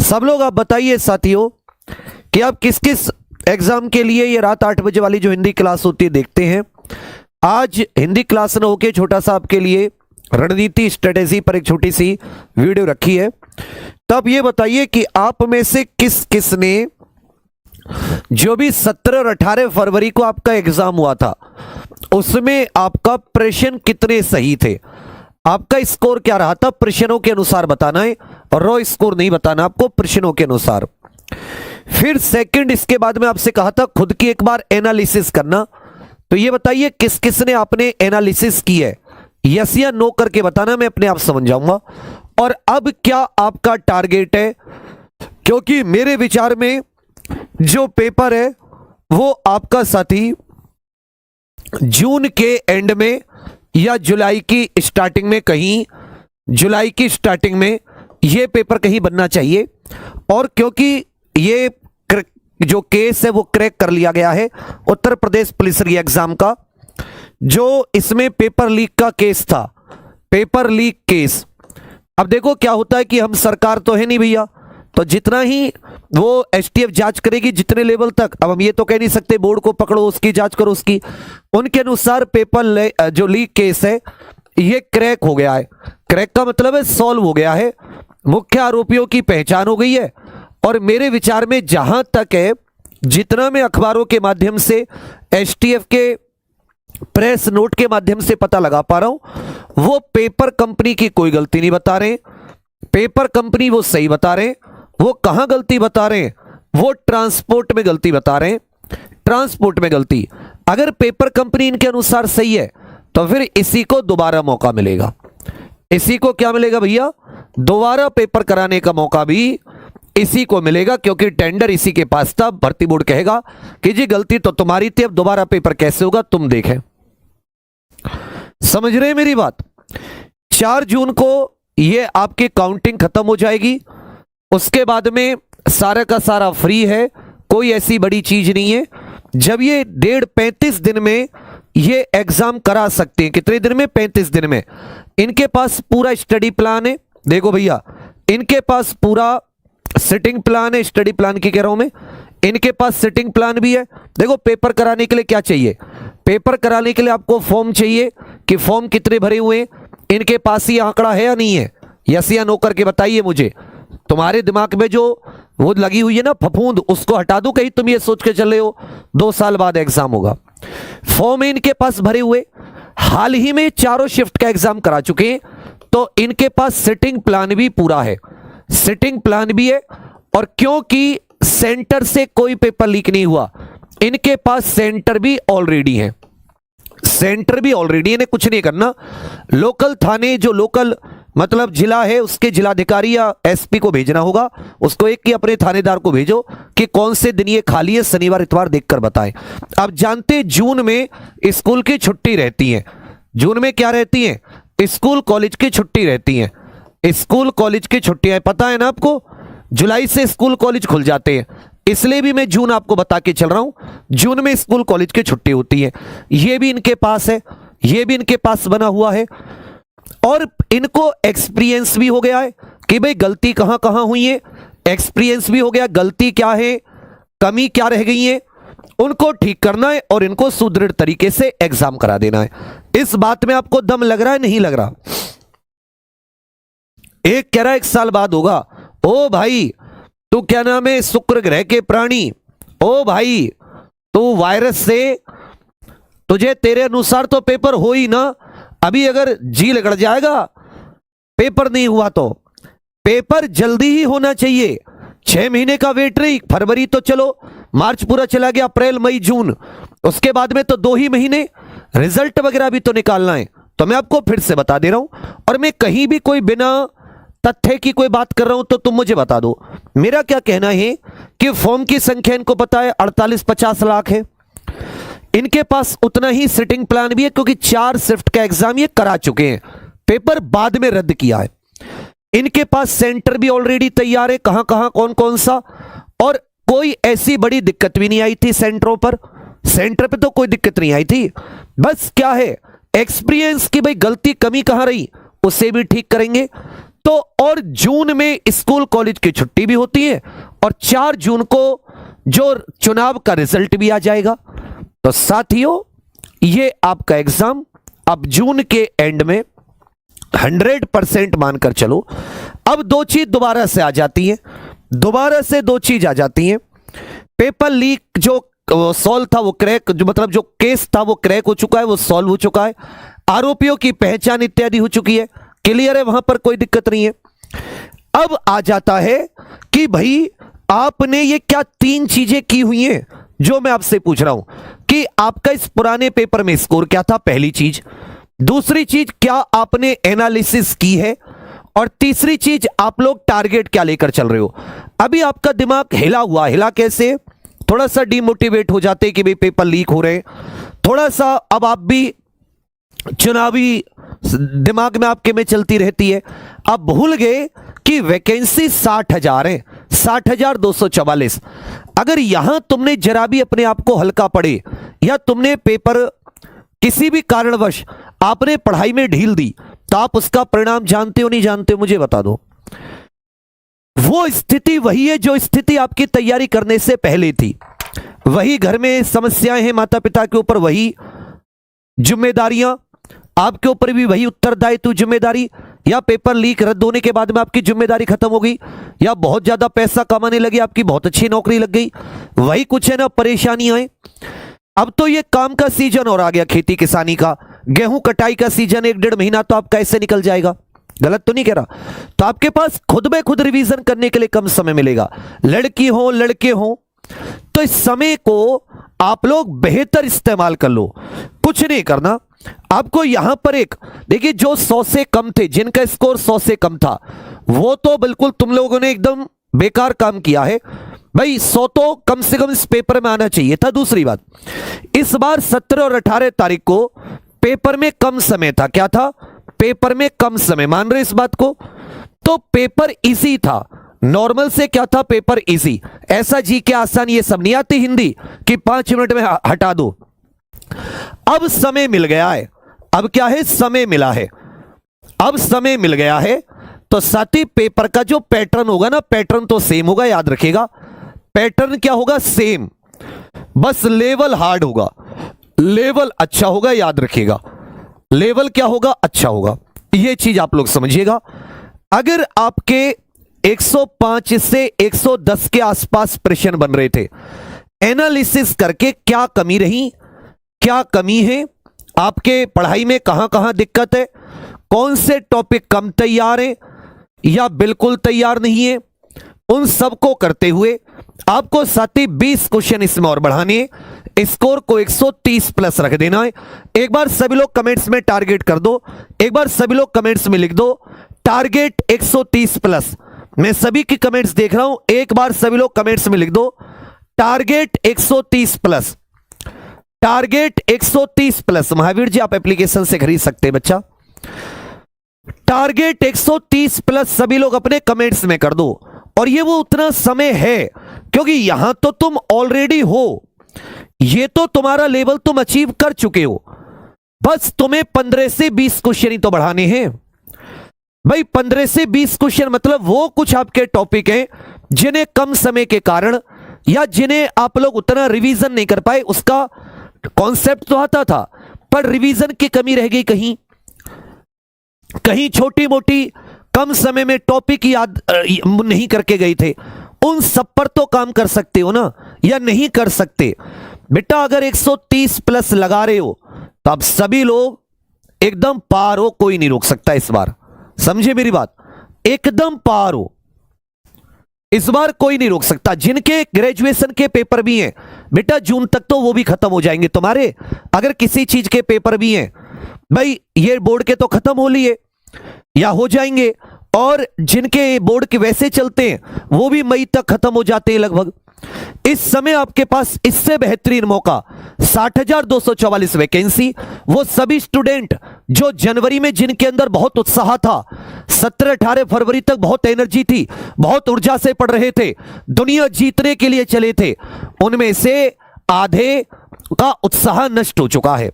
सब लोग आप बताइए साथियों कि आप किस किस एग्जाम के लिए ये रात 8 बजे वाली जो हिंदी क्लास होती है देखते हैं। आज हिंदी क्लास न होके छोटा सा आपके लिए रणनीति स्ट्रेटेजी पर एक छोटी सी वीडियो रखी है। तब ये बताइए कि आप में से किस किस ने जो भी 17 और 18 फरवरी को आपका एग्जाम हुआ था उसमें आपका प्रश्न कितने सही थे, आपका स्कोर क्या रहा था, प्रश्नों के अनुसार बताना है और रॉ स्कोर नहीं बताना आपको, प्रश्नों के अनुसार। फिर सेकंड, इसके बाद में आपसे कहा था खुद की एक बार एनालिसिस करना। तो ये बताइए किस किस ने आपने एनालिसिस की है, यस या नो करके बताना, मैं अपने आप समझ जाऊंगा। और अब क्या आपका टारगेट है, क्योंकि मेरे विचार में जो पेपर है वो आपका साथी जून के एंड में या जुलाई की स्टार्टिंग में, कहीं जुलाई की स्टार्टिंग में ये पेपर कहीं बनना चाहिए। और क्योंकि ये जो केस है वो क्रैक कर लिया गया है उत्तर प्रदेश पुलिस री एग्जाम का, जो इसमें पेपर लीक का केस था, पेपर लीक केस। अब देखो क्या होता है कि हम सरकार तो है नहीं भैया, तो जितना ही वो एसटीएफ जांच करेगी जितने लेवल तक, अब हम ये तो कह नहीं सकते बोर्ड को पकड़ो उसकी जांच करो उसकी, उनके अनुसार पेपर जो लीक केस है ये क्रैक हो गया है। क्रैक का मतलब है सॉल्व हो गया है, मुख्य आरोपियों की पहचान हो गई है। और मेरे विचार में जहां तक है, जितना मैं अखबारों के माध्यम से एसटीएफ के प्रेस नोट के माध्यम से पता लगा पा रहा हूं, वो पेपर कंपनी की कोई गलती नहीं बता रहे, पेपर कंपनी वो सही बता रहे। वो कहां गलती बता रहे हैं, वो ट्रांसपोर्ट में गलती बता रहे हैं, ट्रांसपोर्ट में गलती। अगर पेपर कंपनी इनके अनुसार सही है तो फिर इसी को दोबारा मौका मिलेगा, इसी को क्या मिलेगा भैया, दोबारा पेपर कराने का मौका भी इसी को मिलेगा, क्योंकि टेंडर इसी के पास था। भर्ती बोर्ड कहेगा कि जी गलती तो तुम्हारी थी, अब दोबारा पेपर कैसे होगा तुम देखें। समझ रहे हैं मेरी बात। 4 जून को ये आपकी काउंटिंग खत्म हो जाएगी, उसके बाद में सारा का सारा फ्री है, कोई ऐसी बड़ी चीज नहीं है। जब ये 35 दिन में ये एग्जाम करा सकते हैं, कितने दिन में, 35 दिन में। इनके पास पूरा स्टडी प्लान है, देखो भैया इनके पास पूरा सिटिंग प्लान है, स्टडी प्लान की कह रहा हूं मैं, इनके पास सिटिंग प्लान भी है। देखो पेपर कराने के लिए क्या चाहिए, पेपर कराने के लिए आपको फॉर्म चाहिए कि फॉर्म कितने भरे हुए हैं, इनके पास ही आंकड़ा है या नहीं है, यस या नो करके बताइए मुझे। तुम्हारे दिमाग में जो वो लगी हुई है ना फफूंद, उसको हटा दो, कहीं तुम ये सोच के चले हो 2 साल बाद एग्जाम होगा। फॉर्म इनके पास भरे हुए, हाल ही में 4 शिफ्ट का एग्जाम करा चुके हैं, तो इनके पास सिटिंग प्लान भी पूरा है, सिटिंग प्लान भी है। और क्योंकि सेंटर से कोई पेपर लीक नहीं हुआ, इनके पास सेंटर भी ऑलरेडी है, सेंटर भी ऑलरेडी, इन्हें कुछ नहीं करना। लोकल थाने, जो लोकल मतलब जिला है, उसके जिलाधिकारी या एसपी को भेजना होगा, उसको एक कि अपने थानेदार को भेजो कि कौन से दिन ये खाली है, शनिवार इतवार देखकर बताएं। अब जानते जून में स्कूल की छुट्टी रहती है, जून में क्या रहती है, स्कूल कॉलेज की छुट्टी रहती है, स्कूल कॉलेज की छुट्टियां पता है ना आपको, जुलाई से स्कूल कॉलेज खुल जाते हैं, इसलिए भी मैं जून आपको बता के चल रहा हूं, जून में स्कूल कॉलेज की छुट्टी होती है। ये भी इनके पास है, ये भी इनके पास बना हुआ है। और इनको एक्सपीरियंस भी हो गया है कि भाई गलती कहां कहां हुई है, एक्सपीरियंस भी हो गया, गलती क्या है, कमी क्या रह गई है, उनको ठीक करना है और इनको सुदृढ़ तरीके से एग्जाम करा देना है। इस बात में आपको दम लग रहा है, नहीं लग रहा? एक कह रहा है 1 साल बाद होगा, ओ भाई तू क्या नाम है, शुक्र ग्रह के प्राणी, ओ भाई तू वायरस से, तुझे तेरे अनुसार तो पेपर हो ही ना, अभी अगर जी लगड़ जाएगा पेपर नहीं हुआ तो पेपर जल्दी ही होना चाहिए। 6 महीने का वेट रही, फरवरी तो चलो, मार्च पूरा चला गया, अप्रैल मई जून, उसके बाद में तो 2 ही महीने, रिजल्ट वगैरह भी तो निकालना है। तो मैं आपको फिर से बता दे रहा हूं, और मैं कहीं भी कोई बिना तथ्य की कोई बात कर रहा हूं तो तुम मुझे बता दो। मेरा क्या कहना है कि फॉर्म की संख्या इनको पता है 48-50 लाख है, इनके पास उतना ही सिटिंग प्लान भी है, क्योंकि 4 शिफ्ट का एग्जाम ये करा चुके हैं, पेपर बाद में रद्द किया है। इनके पास सेंटर भी ऑलरेडी तैयार है, कहां कहां कौन कौन सा, और कोई ऐसी बड़ी दिक्कत भी नहीं आई थी सेंटरों पर, सेंटर पे तो कोई दिक्कत नहीं आई थी। बस क्या है, एक्सपीरियंस की भाई गलती कमी कहां रही उसे भी ठीक करेंगे। तो और जून में स्कूल कॉलेज की छुट्टी भी होती है और 4 जून को जो चुनाव का रिजल्ट भी आ जाएगा। तो साथियों, ये आपका एग्जाम अब जून के एंड में 100% मानकर चलो। अब 2 चीज दोबारा से आ जाती है, दोबारा से 2 चीज आ जाती हैं। पेपर लीक जो सॉल्व था वो क्रैक, जो मतलब जो केस था वो क्रैक हो चुका है, वो सॉल्व हो चुका है, आरोपियों की पहचान इत्यादि हो चुकी है, क्लियर है, वहां पर कोई दिक्कत नहीं है। अब आ जाता है कि भाई आपने ये क्या 3 चीजें की हुई हैं जो मैं आपसे पूछ रहा हूं कि आपका इस पुराने पेपर में स्कोर क्या था, पहली चीज। दूसरी चीज, क्या आपने एनालिसिस की है, और तीसरी चीज, आप लोग टारगेट क्या लेकर चल रहे हो। अभी आपका दिमाग हिला हुआ, हिला कैसे, थोड़ा सा डिमोटिवेट हो जाते कि भाई पेपर लीक हो रहे हैं, थोड़ा सा अब आप भी चुनावी दिमाग में आपके में चलती रहती है। आप भूल गए कि वैकेंसी 60,000 है, 60,244। अगर यहां तुमने जरा भी अपने आप को हल्का पड़े या तुमने पेपर किसी भी कारणवश आपने पढ़ाई में ढील दी, तो आप उसका परिणाम जानते हो नहीं जानते हो, मुझे बता दो। वो स्थिति वही है जो स्थिति आपकी तैयारी करने से पहले थी। वही घर में समस्याएं हैं माता पिता के ऊपर, वही जिम्मेदारियां आपके ऊपर भी, वही उत्तरदायित्व जिम्मेदारी, या पेपर लीक रद्द होने के बाद में आपकी जिम्मेदारी खत्म हो गई, या बहुत ज्यादा पैसा कमाने लगे, आपकी बहुत अच्छी नौकरी लग गई, वही कुछ है ना परेशानियां हैं। अब तो ये काम का सीजन और आ गया, खेती किसानी का, गेहूं कटाई का सीजन, 1-1.5 महीना तो आपका ऐसे निकल जाएगा। गलत तो नहीं कह रहा। तो आपके पास खुद में खुद रिवीजन करने के लिए कम समय मिलेगा। लड़की हो लड़के हो, तो इस समय को आप लोग बेहतर इस्तेमाल कर लो। कुछ नहीं करना आपको। यहां पर एक देखिए, जो 100 से कम थे, जिनका स्कोर 100 से कम था, वो तो बिल्कुल तुम लोगों ने एकदम बेकार काम किया है भाई। 100 तो कम से कम इस पेपर में आना चाहिए था। दूसरी बात, इस बार 17 और 18 तारीख को पेपर में कम समय था। क्या था? पेपर में कम समय, मान रहे इस बात को? तो पेपर इजी था। नॉर्मल से क्या था? Paper easy. ऐसा जी के आसान ये सब नहीं आती हिंदी कि 5 मिनट में हटा दो। अब समय मिल गया है। अब क्या है? समय मिला है। अब समय मिल गया है तो साथी पेपर का जो पैटर्न होगा ना, पैटर्न तो सेम होगा, याद रखिएगा। पैटर्न क्या होगा? सेम, बस लेवल हार्ड होगा, लेवल अच्छा होगा, याद रखिएगा। लेवल क्या होगा? अच्छा होगा। यह चीज आप लोग समझिएगा। अगर आपके 105 से 110 के आसपास प्रश्न बन रहे थे, एनालिसिस करके क्या कमी रही, क्या कमी है आपके पढ़ाई में, कहां कहां दिक्कत है, कौन से टॉपिक कम तैयार है या बिल्कुल तैयार नहीं है, उन सबको करते हुए आपको साथी 20 क्वेश्चन इसमें और बढ़ाने हैं। स्कोर को 130 प्लस रख देना है। एक बार सभी लोग कमेंट्स में टारगेट कर दो, एक बार सभी लोग कमेंट्स में लिख दो टारगेट 130 प्लस। मैं सभी की कमेंट्स देख रहा हूं, एक बार सभी लोग कमेंट्स में लिख दो target 130 plus, target 130 plus. Mahavir ji आप एप्लीकेशन से खरीद सकते हैं बच्चा। टारगेट 130 प्लस सभी लोग अपने कमेंट्स में कर दो। और ये वो उतना समय है क्योंकि यहां तो तुम ऑलरेडी हो, ये तो तुम्हारा लेवल तुम अचीव कर चुके हो, बस तुम्हें 15 से 20 क्वेश्चन ही तो बढ़ाने हैं भाई। 15 से 20 क्वेश्चन मतलब वो कुछ आपके टॉपिक हैं जिन्हें कम समय के कारण या जिन्हें आप लोग उतना रिवीजन नहीं कर पाए। उसका कॉन्सेप्ट तो आता था पर रिवीजन की कमी रह गई, कहीं कहीं छोटी मोटी कम समय में टॉपिक याद नहीं करके गए थे। उन सब पर तो काम कर सकते हो ना, या नहीं कर सकते? बेटा अगर 130 प्लस लगा रहे हो तो आप सभी लोग एकदम पार हो, कोई नहीं रोक सकता इस बार। समझे मेरी बात? एकदम पार हो, इस बार कोई नहीं रोक सकता। जिनके ग्रेजुएशन के पेपर भी हैं बेटा, जून तक तो वो भी खत्म हो जाएंगे तुम्हारे। अगर किसी चीज के पेपर भी हैं भाई, ये बोर्ड के तो खत्म हो लिए या हो जाएंगे, और जिनके बोर्ड के वैसे चलते हैं वो भी मई तक खत्म हो जाते हैं लगभग। इस समय आपके पास इससे बेहतरीन मौका, 60,244 वैकेंसी। वो सभी स्टूडेंट जो जनवरी में जिनके अंदर बहुत उत्साह था, 17-18 फरवरी तक बहुत एनर्जी थी, बहुत ऊर्जा से पढ़ रहे थे, दुनिया जीतने के लिए चले थे, उनमें से आधे का उत्साह नष्ट हो चुका है।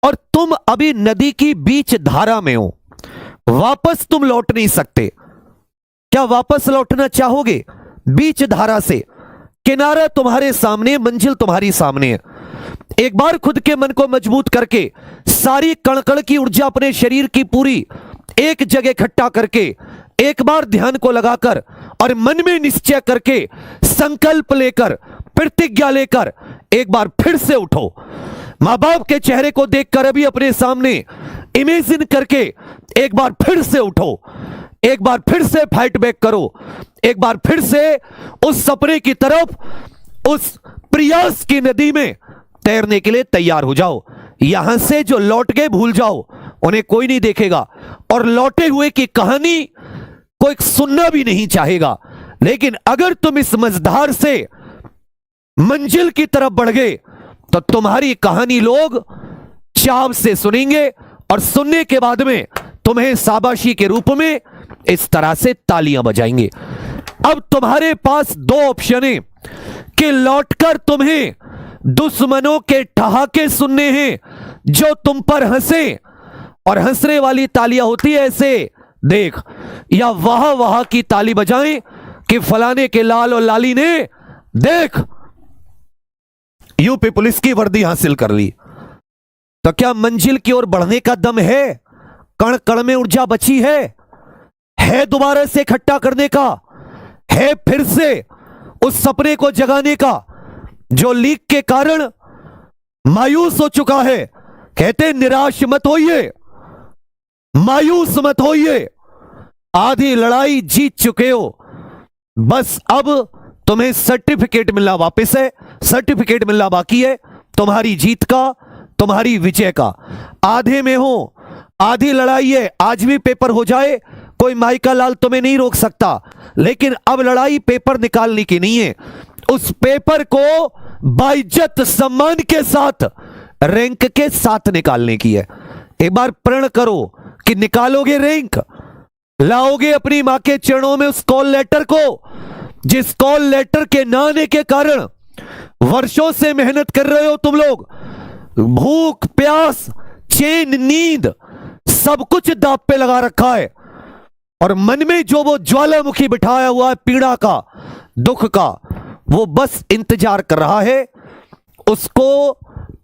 और तुम अभी नदी की बीच धारा में हो। वापस तुम लौट नहीं सकते। क्या वापस लौटना चाहोगे? बीच धारा से, किनारा तुम्हारे सामने, मंजिल तुम्हारी सामने है। एक बार खुद के मन को मजबूत करके सारी कणकण की ऊर्जा अपने शरीर की पूरी एक जगह इकट्ठा करके एक बार ध्यान को लगाकर और मन में निश्चय करके संकल्प लेकर प्रतिज्ञा लेकर एक बार फिर से उठो। मां बाप के चेहरे को देखकर अभी अपने सामने इमेजिन करके एक बार फिर से उठो, एक बार फिर से फाइट बैक करो, एक बार फिर से उस सपने की तरफ, उस प्रयास की नदी में तैरने के लिए तैयार हो जाओ। यहां से जो लौट गए भूल जाओ, उन्हें कोई नहीं देखेगा और लौटे हुए की कहानी कोई सुनना भी नहीं चाहेगा। लेकिन अगर तुम इस मझधार से मंजिल की तरफ बढ़ गए तो तुम्हारी कहानी लोग चाव से सुनेंगे और सुनने के बाद में तुम्हें शाबाशी के रूप में इस तरह से तालियां बजाएंगे। अब तुम्हारे पास दो ऑप्शन है कि लौटकर तुम्हें दुश्मनों के ठहाके सुनने हैं जो तुम पर हंसे, और हंसने वाली तालियां होती है ऐसे देख, या वाह वाह की ताली बजाएं कि फलाने के लाल और लाली ने देख यूपी पुलिस की वर्दी हासिल कर ली। तो क्या मंजिल की ओर बढ़ने का दम है? कण कण में ऊर्जा बची है दोबारा से इकट्ठा करने का, है फिर से उस सपने को जगाने का जो लीक के कारण मायूस हो चुका है। कहते निराश मत होइए, मायूस मत होइए, आधी लड़ाई जीत चुके हो, बस अब तुम्हें सर्टिफिकेट मिलना वापस है, सर्टिफिकेट मिलना बाकी है तुम्हारी जीत का, तुम्हारी विजय का। आधे में हो, आधी लड़ाई है, आज भी पेपर हो जाए कोई माइका लाल तुम्हें नहीं रोक सकता, लेकिन अब लड़ाई पेपर निकालने की नहीं है, उस पेपर को बाइज्जत सम्मान के साथ, रैंक के साथ निकालने की है। एक बार प्रण करो कि निकालोगे रैंक, लाओगे अपनी मां के चरणों में उस कॉल लेटर को, जिस कॉल लेटर के ना आने के कारण वर्षों से मेहनत कर रहे हो तुम लोग, भूख प्यास चैन नींद सब कुछ दांव पे लगा रखा है, और मन में जो वो ज्वालामुखी बिठाया हुआ है पीड़ा का, दुख का, वो बस इंतजार कर रहा है। उसको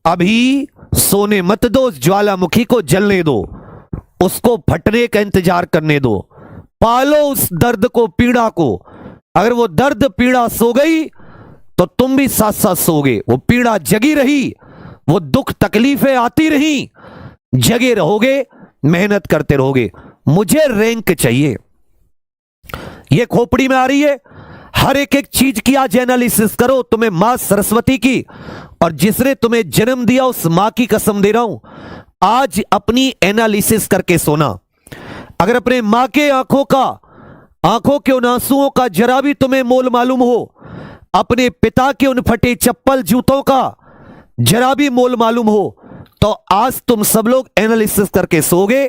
अभी सोने मत दो, उस ज्वालामुखी को जलने दो, उसको फटने का इंतजार करने दो, पालो उस दर्द को, पीड़ा को। अगर वो दर्द पीड़ा सो गई तो तुम भी साथ साथ सोगे, वो पीड़ा जगी रही, वो दुख तकलीफें आती रही, जगे रहोगे, मेहनत करते रहोगे। मुझे रैंक चाहिए, ये खोपड़ी में आ रही है, हर एक एक चीज की आज एनालिसिस करो। तुम्हें मां सरस्वती की और जिसने तुम्हें जन्म दिया उस मां की कसम दे रहा हूं, आज अपनी एनालिसिस करके सोना। अगर अपने मां के आंखों के उन आंसुओं का जरा भी तुम्हें मोल मालूम हो, अपने पिता के उन फटे चप्पल जूतों का जरा भी मोल मालूम हो, तो आज तुम सब लोग एनालिसिस करके सोगे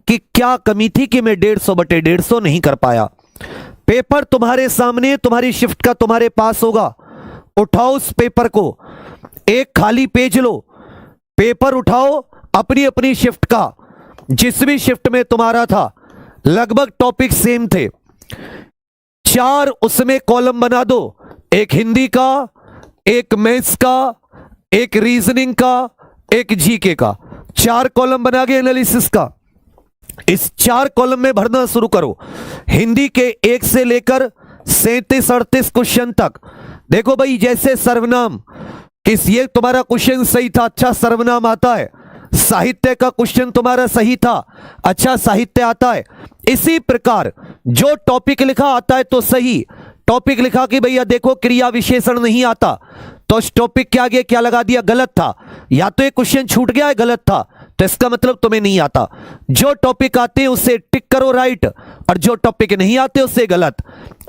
कि क्या कमी थी कि मैं 150/150 नहीं कर पाया। पेपर तुम्हारे सामने, तुम्हारी शिफ्ट का तुम्हारे पास होगा, उठाओ उस पेपर को, एक खाली पेज लो, पेपर उठाओ अपनी अपनी शिफ्ट का, जिस भी शिफ्ट में तुम्हारा था, लगभग टॉपिक सेम थे, 4 उसमें कॉलम बना दो, एक हिंदी का, एक मैथ्स का, एक रीजनिंग का, एक जीके का, 4 कॉलम बना के एनालिसिस का। इस 4 कॉलम में भरना शुरू करो। हिंदी के 1 से लेकर 37-38 क्वेश्चन तक। देखो भाई, जैसे सर्वनाम, ये तुम्हारा क्वेश्चन सही था, अच्छा सर्वनाम आता है। साहित्य का क्वेश्चन तुम्हारा सही था, अच्छा साहित्य आता है। इसी प्रकार जो टॉपिक लिखा आता है तो सही, टॉपिक लिखा कि भैया देखो क्रिया विशेषण नहीं आता, तो उस टॉपिक के आगे क्या लगा दिया, गलत था, या तो ये क्वेश्चन छूट गया है, गलत था, तो इसका मतलब तुम्हें नहीं आता। जो टॉपिक आते हैं उसे टिक करो राइट, और जो टॉपिक नहीं आते उससे गलत।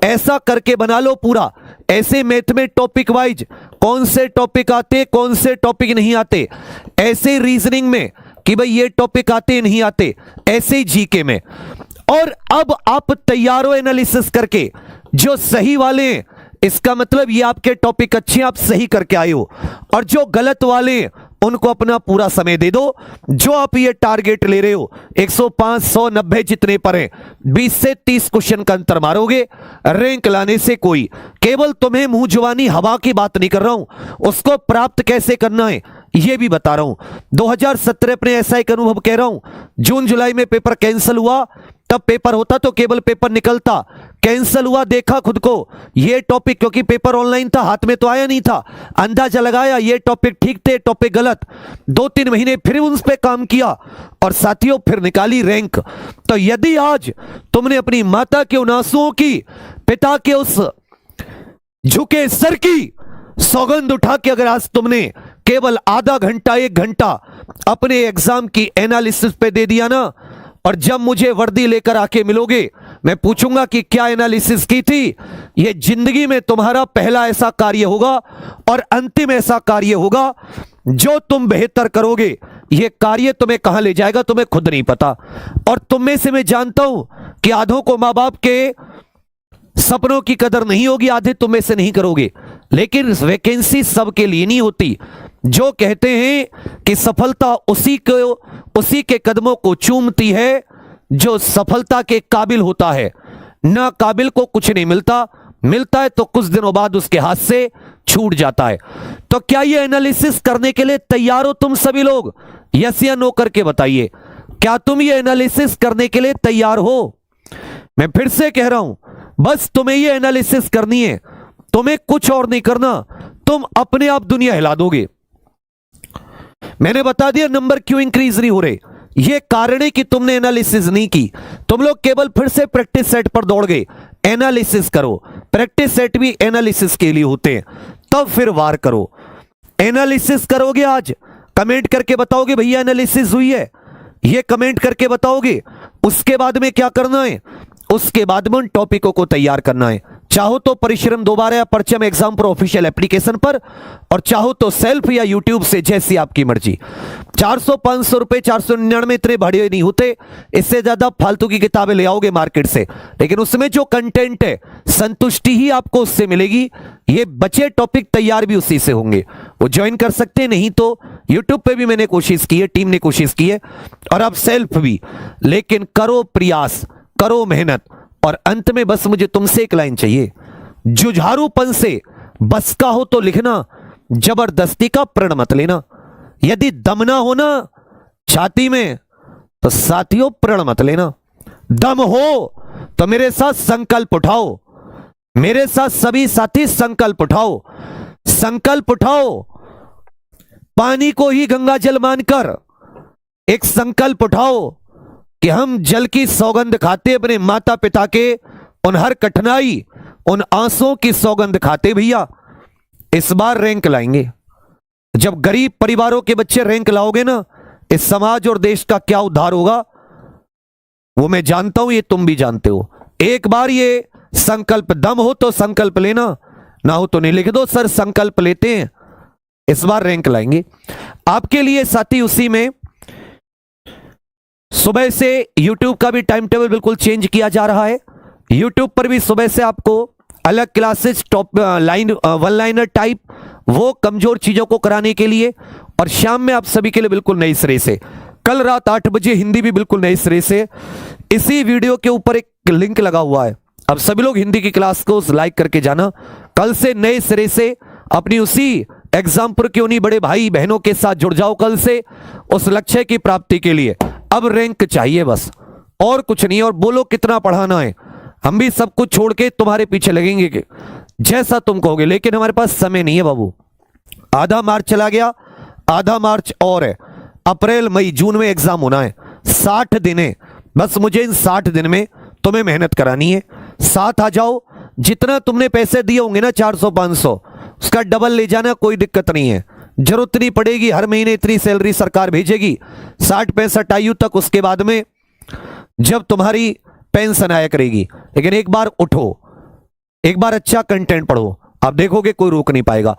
ऐसा करके बना लो पूरा। ऐसे मैथ में टॉपिक वाइज कौन से टॉपिक आते, कौन से टॉपिक नहीं आते, ऐसे रीजनिंग में कि भाई ये टॉपिक आते नहीं आते, ऐसे जीके में। और अब आप तैयार हो एनालिसिस करके, जो सही वाले हैं इसका मतलब ये आपके टॉपिक अच्छे आप सही करके आए हो, और जो गलत वाले उनको अपना पूरा समय दे दो। जो आप ये टारगेट ले रहे हो 105, 100, 90 जितने पर हैं, 20 से 30 क्वेश्चन का अंतर मारोगे। रैंक लाने से कोई, केवल तुम्हें मुंह जुबानी हवा की बात नहीं कर रहा हूं, उसको प्राप्त कैसे करना है ये भी बता रहा हूं। 2017 अपने ऐसा एक अनुभव कह रहा हूं, जून जुलाई में पेपर कैंसिल हुआ, तब पेपर होता तो केवल पेपर निकलता, कैंसिल हुआ, देखा खुद को ये टॉपिक, क्योंकि पेपर ऑनलाइन था, हाथ में तो आया नहीं था, अंदाजा लगाया ये टॉपिक ठीक थे, टॉपिक गलत, 2-3 महीने फिर उस पे काम किया और साथियों फिर निकाली रैंक। तो यदि आज तुमने अपनी माता के उन आंसुओं की, पिता के उस झुके सर की सौगंध उठा के अगर आज तुमने केवल आधा घंटा 1 घंटा अपने एग्जाम की एनालिसिस पे दे दिया ना, और जब मुझे वर्दी लेकर आके मिलोगे मैं पूछूंगा कि क्या एनालिसिस की थी, ये जिंदगी में तुम्हारा पहला ऐसा कार्य होगा और अंतिम ऐसा कार्य होगा जो तुम बेहतर करोगे। ये कार्य तुम्हें कहां ले जाएगा तुम्हें खुद नहीं पता। और तुम में से मैं जानता हूं कि आधों को मां बाप के सपनों की कदर नहीं होगी, आधे तुम में से नहीं करोगे, लेकिन वैकेंसी सबके लिए नहीं होती। जो कहते हैं कि सफलता उसी के कदमों को चूमती है जो सफलता के काबिल होता है, ना काबिल को कुछ नहीं मिलता, मिलता है तो कुछ दिनों बाद उसके हाथ से छूट जाता है। तो क्या ये एनालिसिस करने के लिए तैयार हो तुम सभी लोग? यस या नो करके बताइए, क्या तुम ये एनालिसिस करने के लिए तैयार हो? मैं फिर से कह रहा हूं, बस तुम्हें ये एनालिसिस करनी है, तुम्हें कुछ और नहीं करना, तुम अपने आप दुनिया हिला दोगे। मैंने बता दिया नंबर क्यों इंक्रीज नहीं हो रहे, ये कारण है कि तुमने एनालिसिस नहीं की। तुम लोग केवल फिर से प्रैक्टिस सेट पर दौड़ गए। एनालिसिस करो, प्रैक्टिस सेट भी एनालिसिस के लिए होते हैं, तब फिर वार करो। एनालिसिस करोगे, आज कमेंट करके बताओगे भैया एनालिसिस हुई है, ये कमेंट करके बताओगे। उसके बाद में क्या करना है, उसके बाद में उन टॉपिकों को तैयार करना है। चाहो तो परिश्रम दोबारा या परचम एग्जाम पर ऑफिशियल एप्लीकेशन पर, और चाहो तो सेल्फ या यूट्यूब से, जैसी आपकी मर्जी। 400-500 रुपए, 499 इतने बड़े नहीं होते, इससे ज्यादा फालतू की किताबें ले आओगे मार्केट से, लेकिन उसमें जो कंटेंट है संतुष्टि ही आपको उससे मिलेगी। ये बचे टॉपिक तैयार भी उसी से होंगे, वो ज्वाइन कर सकते हैं। नहीं तो यूट्यूब पे भी मैंने कोशिश की है, टीम ने कोशिश की है, और अब सेल्फ भी। लेकिन करो प्रयास, करो मेहनत, और अंत में बस मुझे तुमसे एक लाइन चाहिए, जुझारूपन से बस का हो तो लिखना, जबरदस्ती का प्रण मत लेना। यदि दम ना हो ना छाती में तो साथियों प्रण मत लेना। दम हो तो मेरे साथ संकल्प उठाओ, मेरे साथ सभी साथी संकल्प उठाओ, संकल्प उठाओ। पानी को ही गंगा जल मानकर एक संकल्प उठाओ कि हम जल की सौगंध खाते, अपने माता पिता के उन हर कठिनाई, उन आंसुओं की सौगंध खाते भैया इस बार रैंक लाएंगे। जब गरीब परिवारों के बच्चे रैंक लाओगे ना, इस समाज और देश का क्या उद्धार होगा वो मैं जानता हूं, ये तुम भी जानते हो। एक बार ये संकल्प, दम हो तो संकल्प लेना, ना हो तो नहीं। लिख दो सर संकल्प लेते हैं, इस बार रैंक लाएंगे। आपके लिए साथी उसी में सुबह से YouTube का भी टाइम टेबल बिल्कुल चेंज किया जा रहा है। YouTube पर भी सुबह से आपको अलग classes, top line, one liner type, वो कमजोर चीजों को कराने के लिए, और शाम में आप सभी के लिए बिल्कुल नए सिरे से, कल रात 8 बजे हिंदी भी बिल्कुल नए सिरे से। इसी वीडियो के ऊपर एक लिंक लगा हुआ है, अब सभी लोग हिंदी की क्लास को लाइक करके जाना। कल से नए सिरे से अपनी उसी एग्जाम्पल के उन्हीं बड़े भाई बहनों के साथ जुड़ जाओ कल से, उस लक्ष्य की प्राप्ति के लिए। अब रैंक चाहिए बस, और कुछ नहीं। और बोलो कितना पढ़ाना है, हम भी सब कुछ छोड़ के तुम्हारे पीछे लगेंगे कि जैसा तुम कहोगे, लेकिन हमारे पास समय नहीं है बाबू। आधा मार्च चला गया, आधा मार्च और है, अप्रैल मई जून में एग्जाम होना है। 60 दिन है, बस मुझे इन 60 दिन में तुम्हें मेहनत करानी है। साथ आ जाओ, जितना तुमने पैसे दिए होंगे ना 400-500, उसका डबल ले जाना, कोई दिक्कत नहीं है। जरूरत नहीं पड़ेगी, हर महीने इतनी सैलरी सरकार भेजेगी 60-65 आयु तक, उसके बाद में जब तुम्हारी पेंशन आया करेगी। लेकिन एक बार उठो, एक बार अच्छा कंटेंट पढ़ो, आप देखोगे कोई रोक नहीं पाएगा।